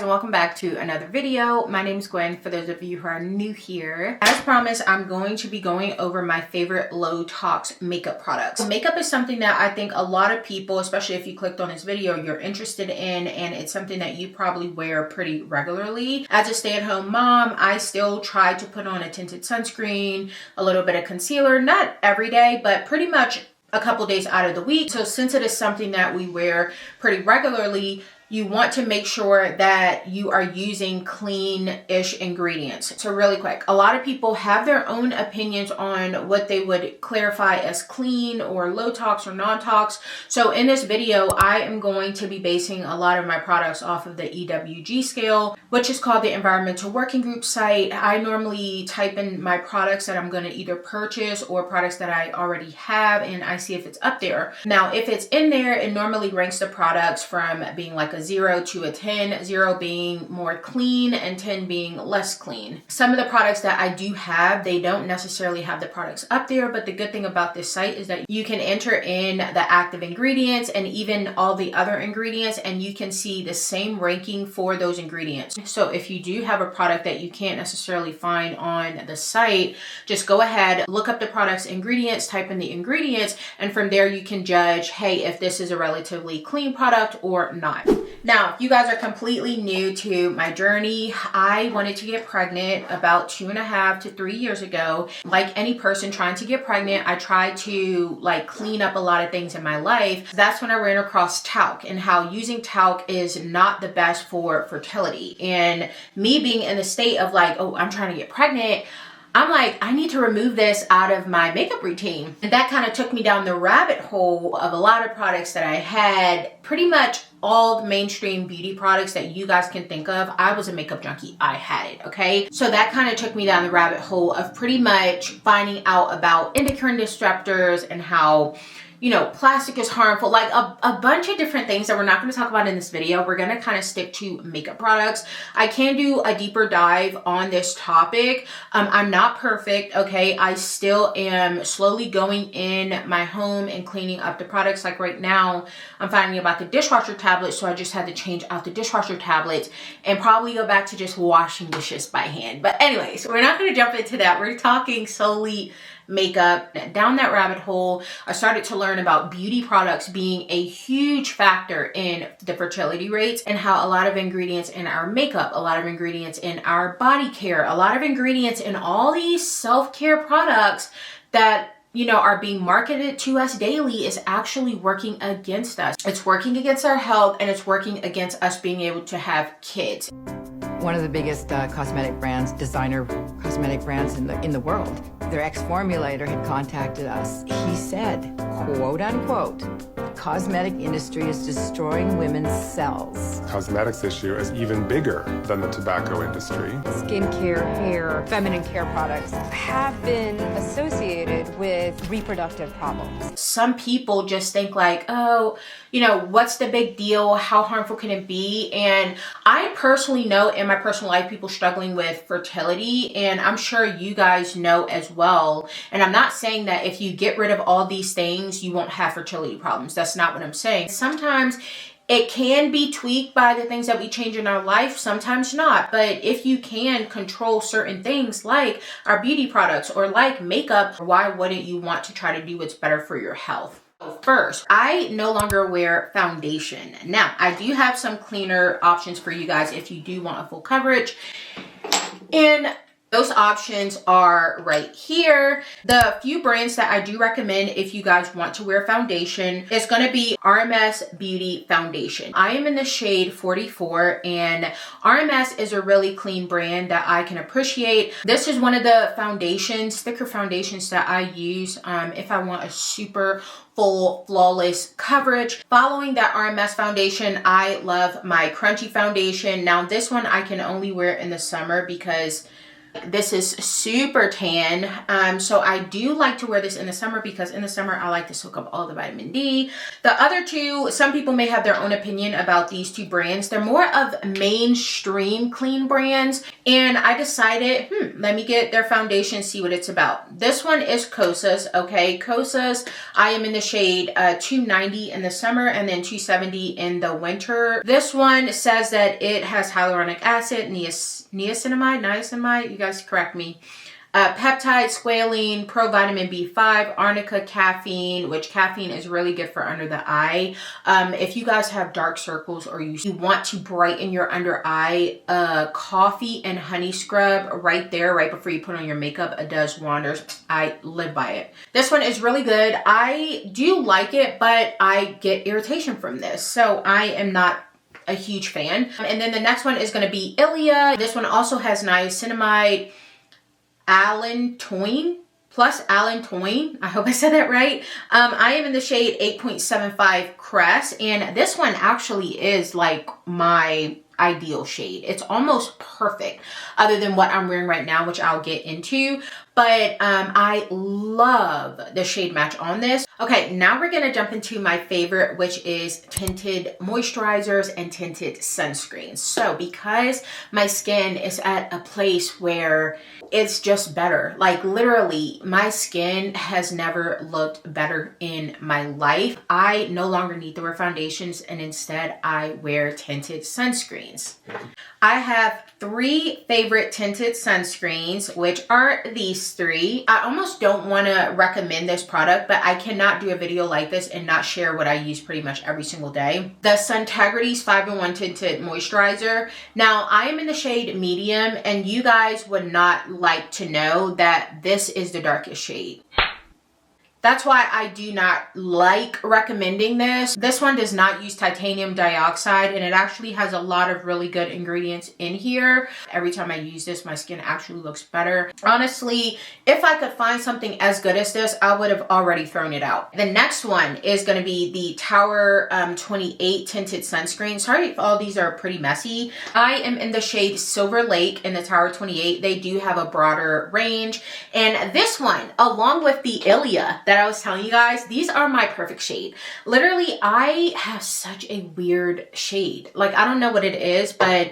and welcome back to another video. My name is Gwen, for those of you who are new here. As promised, I'm going to be going over my favorite low tox makeup products. Makeup is something that I think a lot of people, especially if you clicked on this video, you're interested in, and it's something that you probably wear pretty regularly. As a stay-at-home mom, I still try to put on a tinted sunscreen, a little bit of concealer, not every day, but pretty much a couple days out of the week. So since it is something that we wear pretty regularly, you want to make sure that you are using clean-ish ingredients. So really quick, a lot of people have their own opinions on what they would clarify as clean or low tox or non-tox. So in this video, I am going to be basing a lot of my products off of the EWG scale, which is called the Environmental Working Group site. I normally type in my products that I'm going to either purchase or products that I already have, and I see if it's up there. Now, if it's in there, it normally ranks the products from being like a 0 to a 10, 0 being more clean and 10 being less clean. Some of the products that I do have, they don't necessarily have the products up there, but the good thing about this site is that you can enter in the active ingredients and even all the other ingredients, and you can see the same ranking for those ingredients. So if you do have a product that you can't necessarily find on the site, just go ahead, look up the product's ingredients, type in the ingredients, and from there you can judge, hey, if this is a relatively clean product or not. Now, if you guys are completely new to my journey, I wanted to get pregnant about 2.5 to 3 years ago. Like any person trying to get pregnant, I tried to clean up a lot of things in my life. That's when I ran across talc and how using talc is not the best for fertility. And me being in the state of oh, I'm trying to get pregnant, I'm like, I need to remove this out of my makeup routine. And that kind of took me down the rabbit hole of a lot of products that I had. Pretty much all the mainstream beauty products that you guys can think of. I was a makeup junkie. I had it, okay? So that kind of took me down the rabbit hole of pretty much finding out about endocrine disruptors and how, you know, plastic is harmful, a bunch of different things that we're not going to talk about in this video. We're going to kind of stick to makeup products. I can do a deeper dive on this topic. I'm not perfect, okay? I still am slowly going in my home and cleaning up the products. Like right now, I'm finding about the dishwasher tablets, so I just had to change out the dishwasher tablets and probably go back to just washing dishes by hand. But anyways, we're not going to jump into that. We're talking solely makeup. Down that rabbit hole, I started to learn about beauty products being a huge factor in the fertility rates, and how a lot of ingredients in our makeup, a lot of ingredients in our body care, a lot of ingredients in all these self-care products that, you know, are being marketed to us daily is actually working against us. It's working against our health, and it's working against us being able to have kids. One of the biggest cosmetic brands, designer cosmetic brands in the world, their ex-formulator had contacted us. He said, quote unquote, cosmetic industry is destroying women's cells. Cosmetics issue is even bigger than the tobacco industry. Skincare, hair, feminine care products have been associated with reproductive problems. Some people just think oh, you know, what's the big deal? How harmful can it be? And I personally know in my personal life people struggling with fertility, and I'm sure you guys know as well. And I'm not saying that if you get rid of all these things, you won't have fertility problems. That's not what I'm saying. Sometimes it can be tweaked by the things that we change in our life, sometimes not. But if you can control certain things like our beauty products or like makeup, why wouldn't you want to try to do what's better for your health? First, I no longer wear foundation. Now, I do have some cleaner options for you guys if you do want a full coverage. And those options are right here. The few brands that I do recommend if you guys want to wear foundation is going to be RMS Beauty Foundation. I am in the shade 44, and RMS is a really clean brand that I can appreciate. This is one of the foundations, thicker foundations that I use if I want a super full flawless coverage. Following that RMS foundation, I love my crunchy foundation. Now this one I can only wear in the summer because This is super tan. So I do like to wear this in the summer because in the summer I like to soak up all the vitamin D. The other two, some people may have their own opinion about these two brands. They're more of mainstream clean brands. And I decided, let me get their foundation, see what it's about. This one is Kosas, okay? Kosas, I am in the shade 290 in the summer and then 270 in the winter. This one says that it has hyaluronic acid, niacinamide, you guys correct me. Peptide, squalene, provitamin B5, arnica, caffeine, which caffeine is really good for under the eye. If you guys have dark circles or you want to brighten your under eye, coffee and honey scrub right there, right before you put on your makeup, it does wonders. I live by it. This one is really good. I do like it, but I get irritation from this. So I am not a huge fan. And then the next one is going to be Ilia. This one also has niacinamide, allantoin plus allantoin. I hope I said that right. I am in the shade 8.75 Crest, and this one actually is like my ideal shade. It's almost perfect other than what I'm wearing right now, which I'll get into. But I love the shade match on this. Okay, now we're gonna jump into my favorite, which is tinted moisturizers and tinted sunscreens. So because my skin is at a place where it's just better, like literally my skin has never looked better in my life. I no longer need to wear foundations and instead I wear tinted sunscreens. I have 3 favorite tinted sunscreens, which are these 3. I almost don't want to recommend this product, but I cannot do a video like this and not share what I use pretty much every single day. The Suntagrity's 5-in-1 Tinted Moisturizer. Now, I am in the shade medium, and you guys would not like to know that this is the darkest shade. That's why I do not like recommending this. This one does not use titanium dioxide, and it actually has a lot of really good ingredients in here. Every time I use this, my skin actually looks better. Honestly, if I could find something as good as this, I would have already thrown it out. The next one is going to be the Tower 28 Tinted Sunscreen. Sorry if all these are pretty messy. I am in the shade Silver Lake in the Tower 28. They do have a broader range. And this one, along with the Ilia that I was telling you guys, these are my perfect shade. Literally, I have such a weird shade. Like, I don't know what it is, but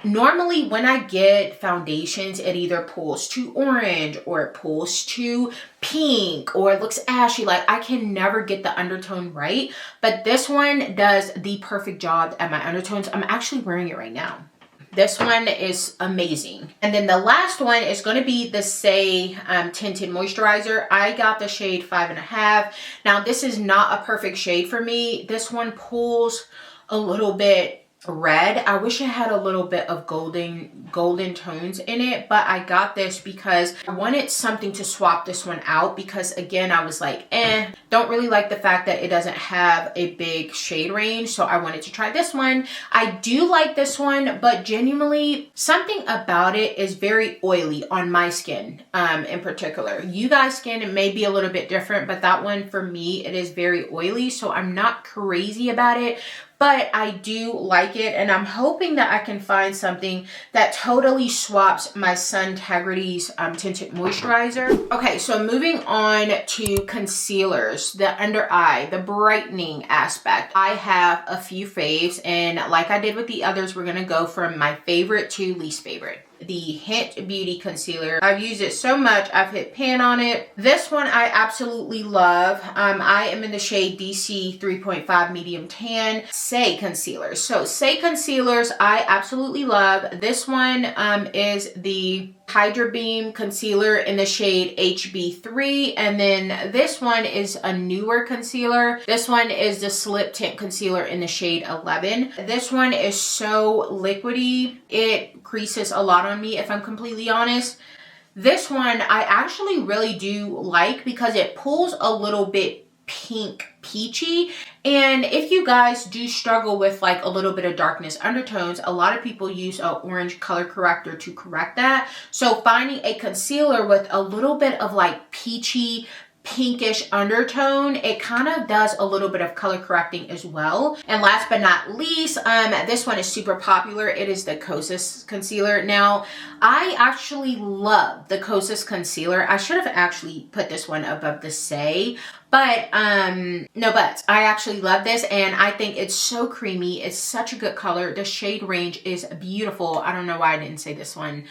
normally when I get foundations, it either pulls to orange or it pulls to pink or it looks ashy. Like, I can never get the undertone right, but this one does the perfect job at my undertones. I'm actually wearing it right now. This one is amazing. And then the last one is going to be the Say Tinted Moisturizer. I got the shade 5.5. Now, this is not a perfect shade for me. This one pulls a little bit red. I wish it had a little bit of golden tones in it, but I got this because I wanted something to swap this one out, because again, I was like, don't really like the fact that it doesn't have a big shade range, so I wanted to try this one. I do like this one, but genuinely something about it is very oily on my skin in particular. You guys' skin may be a little bit different, but that one for me, it is very oily, so I'm not crazy about it. But I do like it, and I'm hoping that I can find something that totally swaps my Suntagrity's Tinted Moisturizer. Okay, so moving on to concealers, the under eye, the brightening aspect. I have a few faves, and like I did with the others, we're going to go from my favorite to least favorite. The Hint Beauty Concealer. I've used it so much, I've hit pan on it. This one I absolutely love. I am in the shade DC 3.5 Medium Tan. Say Concealers. So Say Concealers, I absolutely love. This one is the Hydra Beam Concealer in the shade HB3, and then this one is a newer concealer. This one is the Slip Tint Concealer in the shade 11. This one is so liquidy, it creases a lot on me, if I'm completely honest. This one I actually really do like because it pulls a little bit pink peachy, and if you guys do struggle with like a little bit of darkness undertones, a lot of people use an orange color corrector to correct that. So finding a concealer with a little bit of like peachy pinkish undertone, it kind of does a little bit of color correcting as well. And last but not least, this one is super popular. It is the Kosas concealer. Now, I actually love the Kosas concealer. I should have actually put this one above the Say, but no buts. I actually love this, and I think it's so creamy. It's such a good color. The shade range is beautiful. I don't know why I didn't say this one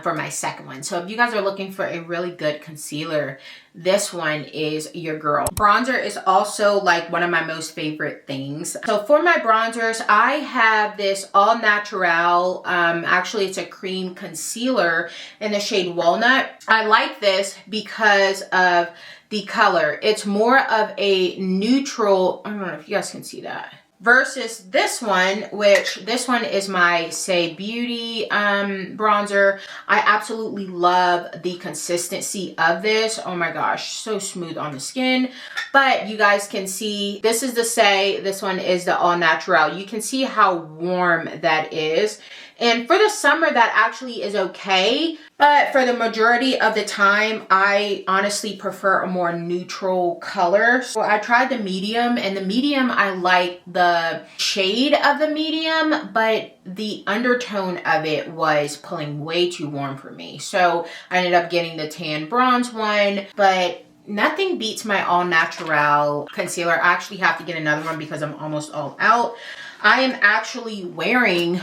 for my second one. So if you guys are looking for a really good concealer, this one is your girl. Bronzer is also like one of my most favorite things. So for my bronzers, I have this All Natural, actually it's a cream concealer in the shade Walnut. I like this because of the color. It's more of a neutral, I don't know if you guys can see that, versus this one, which this one is my Say Beauty bronzer. I absolutely love the consistency of this. Oh my gosh, so smooth on the skin. But you guys can see, this is the Say, this one is the All Natural. You can see how warm that is. And for the summer, that actually is okay. But for the majority of the time, I honestly prefer a more neutral color. So I tried the medium, and the medium, I like the shade of the medium, but the undertone of it was pulling way too warm for me. So I ended up getting the tan bronze one, but nothing beats my All Natural concealer. I actually have to get another one because I'm almost all out. I am actually wearing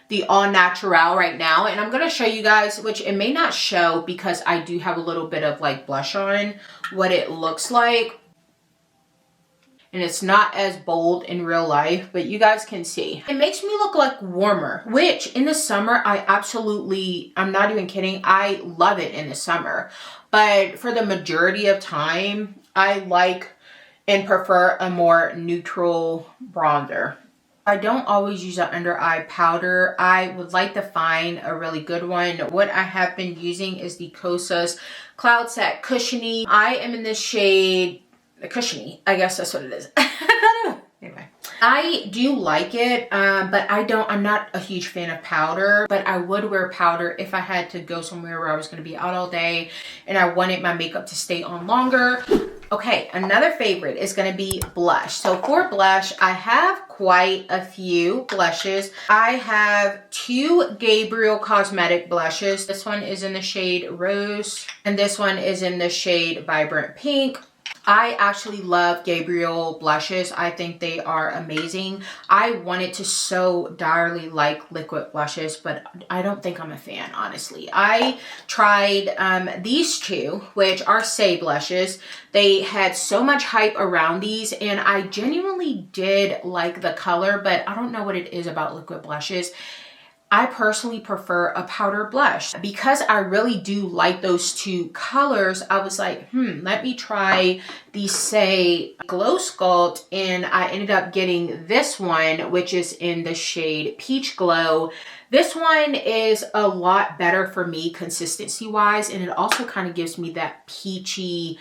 the All Natural right now, and I'm gonna show you guys, which it may not show because I do have a little bit of like blush on, what it looks like. And it's not as bold in real life, but you guys can see. It makes me look like warmer, which in the summer, I'm not even kidding, I love it in the summer. But for the majority of time, I like and prefer a more neutral bronzer. I don't always use an under eye powder. I would like to find a really good one. What I have been using is the Kosas Cloud Set Cushiony. I am in this shade, Cushiony. I guess that's what it is. Anyway, I do like it, but I'm not a huge fan of powder, but I would wear powder if I had to go somewhere where I was going to be out all day and I wanted my makeup to stay on longer. Okay, another favorite is going to be blush. So for blush, I have quite a few blushes. I have 2 Gabriel Cosmetic blushes. This one is in the shade Rose, and this one is in the shade Vibrant Pink. I actually love Gabriel blushes. I think they are amazing. I wanted to so direly like liquid blushes, but I don't think I'm a fan, honestly. I tried these 2, which are Say blushes. They had so much hype around these, and I genuinely did like the color, but I don't know what it is about liquid blushes. I personally prefer a powder blush. Because I really do like those 2 colors, I was like, let me try the Say Glow Sculpt, and I ended up getting this one, which is in the shade Peach Glow. This one is a lot better for me consistency-wise, and it also kind of gives me that peachy,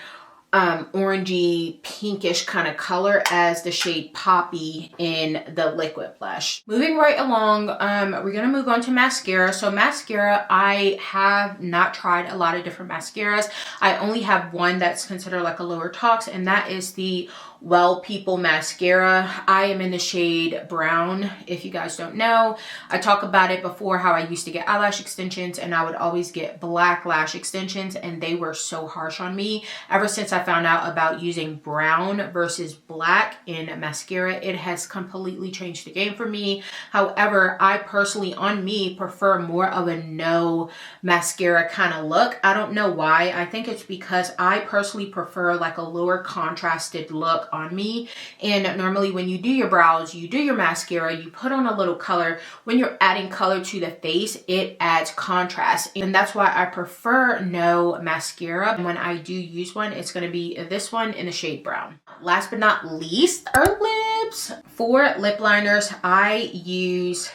orangey pinkish kind of color as the shade Poppy in the liquid blush. Moving right along, we're gonna move on to mascara. So mascara, I have not tried a lot of different mascaras. I only have one that's considered like a lower tox, and that is the Well People mascara. I am in the shade Brown, if you guys don't know. I talk about it before, how I used to get eyelash extensions and I would always get black lash extensions, and they were so harsh on me. Ever since I found out about using brown versus black in mascara, it has completely changed the game for me. However, I personally, on me, prefer more of a no mascara kind of look. I don't know why. I think it's because I personally prefer like a lower contrasted look on me, and normally when you do your brows, you do your mascara, you put on a little color. When you're adding color to the face, it adds contrast, and that's why I prefer no mascara. And when I do use one, it's going to be this one in the shade Brown. Last but not least, our lips. For lip liners, I use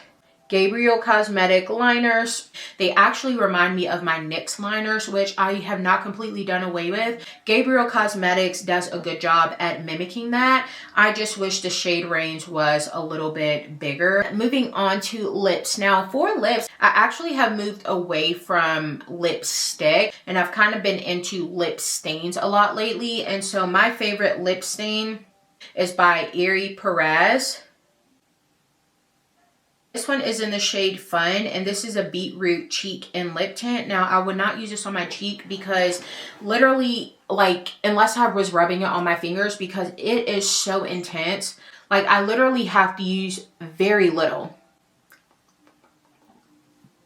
Gabriel Cosmetic liners. They actually remind me of my NYX liners, which I have not completely done away with. Gabriel Cosmetics does a good job at mimicking that. I just wish the shade range was a little bit bigger. Moving on to lips. Now for lips, I actually have moved away from lipstick and I've kind of been into lip stains a lot lately. And so my favorite lip stain is by Eri Perez. This one is in the shade Fun, and this is a beetroot cheek and lip tint. Now, I would not use this on my cheek because literally, like, unless I was rubbing it on my fingers, because it is so intense. Like, I literally have to use very little.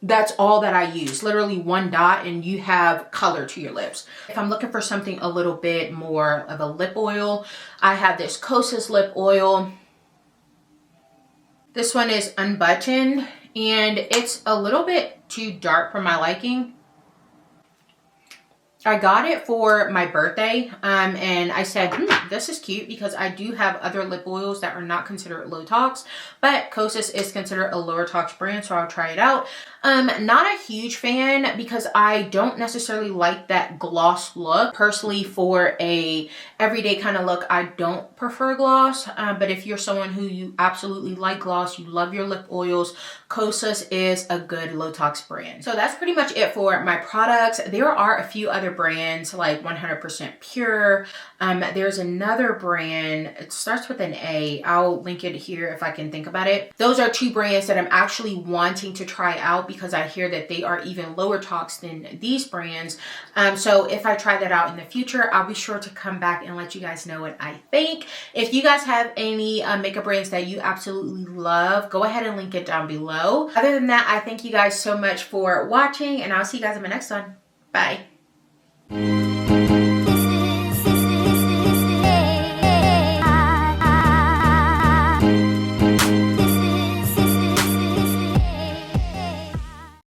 That's all that I use. Literally one dot and you have color to your lips. If I'm looking for something a little bit more of a lip oil, I have this Kosas lip oil. This one is Unbuttoned, and it's a little bit too dark for my liking. I got it for my birthday, and I said, this is cute because I do have other lip oils that are not considered low tox, but Kosas is considered a lower tox brand, so I'll try it out. Not a huge fan because I don't necessarily like that gloss look. Personally, for a everyday kind of look, I don't prefer gloss, but if you're someone who you absolutely like gloss, you love your lip oils, Kosas is a good low tox brand. So that's pretty much it for my products. There are a few other brands like 100% Pure. There's another brand, it starts with an A. I'll link it here if I can think about it. Those are two brands that I'm actually wanting to try out because I hear that they are even lower tox than these brands. So if I try that out in the future, I'll be sure to come back and let you guys know what I think. If you guys have any makeup brands that you absolutely love, go ahead and link it down below. Other than that, I thank you guys so much for watching, and I'll see you guys in my next one. Bye.